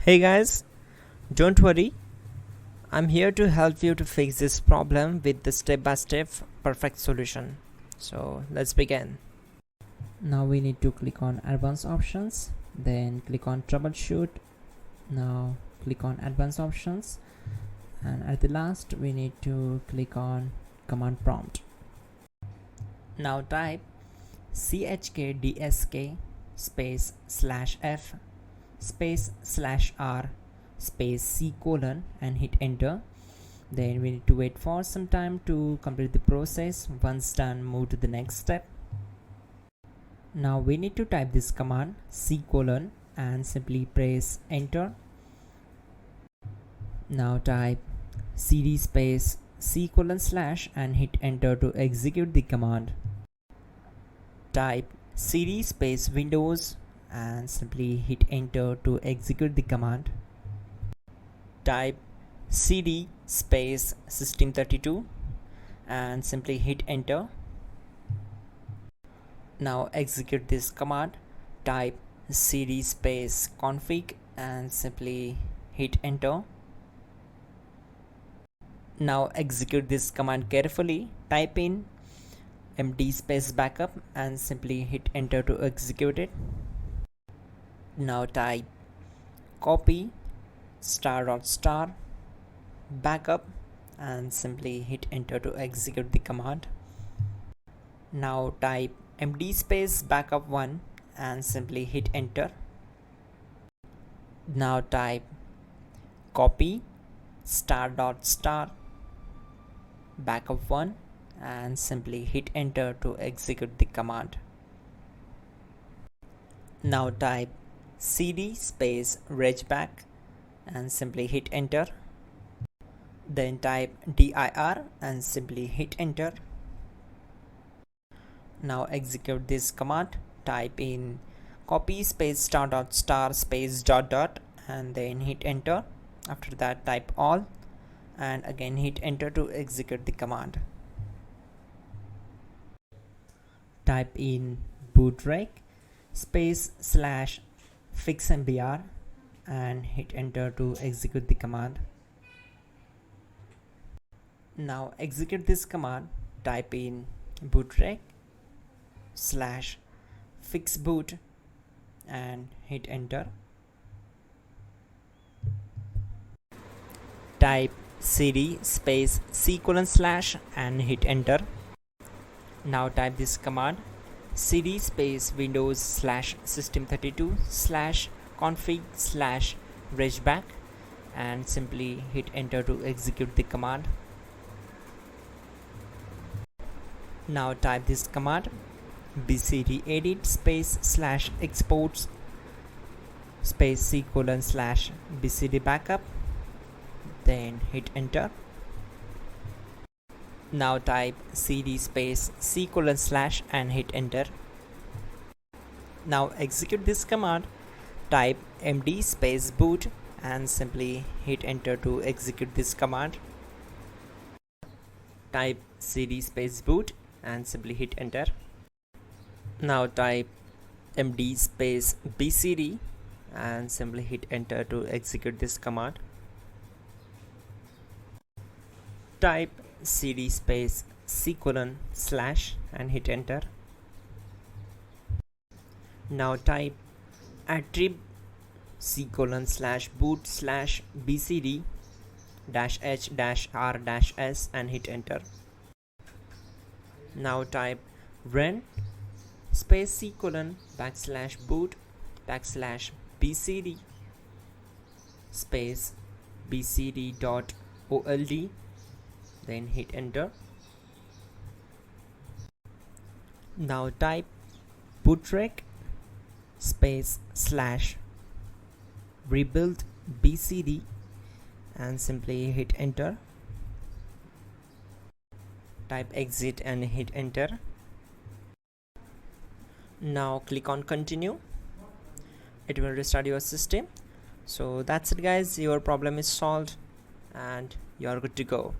Hey guys, don't worry, I'm here to help you to fix this problem with the step-by-step perfect solution. So let's begin. Now we need to click on advanced options, then click on troubleshoot. Now click on advanced options, and at the last we need to click on command prompt. Now type chkdsk space /f space /r space c colon and hit enter. Then we need to wait for some time to complete the process. Once done, move to the next step. Now we need to type this command c colon and simply press enter. Now type cd space c colon / and hit enter to execute the command. Type cd space windows and simply hit enter to execute the command. Type cd space system32 and simply hit enter. Now execute this command. Type cd space config and simply hit enter. Now execute this command carefully. Type in md space backup and simply hit enter to execute it. Now type copy *.* backup and simply hit enter to execute the command. Now type md space backup1 and simply hit enter. Now type copy *.* backup1 and simply hit enter to execute the command. Now type cd space regback and simply hit enter. Then type dir and simply hit enter. Now execute this command. Type in copy space *.* space .. and then hit enter. After that type all and again hit enter to execute the command. Type in bootrec space /fixmbr and hit enter to execute the command. Now execute this command. Type in bootrec /fixboot and hit enter. Type cd space c colon / and hit enter. Now type this command cd space windows /system32 /config /regback and simply hit enter to execute the command. Now type this command bcdedit space /exports space c colon / bcd backup, then hit enter. Now type cd space c colon / and hit enter. Now execute this command. Type md space boot and simply hit enter to execute this command. Type cd space boot and simply hit enter. Now type md space bcd and simply hit enter to execute this command. Type cd space c colon / and hit enter. Now type attrib c colon /boot /bcd -h -r -s and hit enter. Now type run space c colon /boot /bcd space bcd.old, then hit enter. Now type bootrec space /rebuild bcd and simply hit enter. Type exit and hit enter. Now click on continue. It will restart your system. So that's it guys, your problem is solved and you are good to go.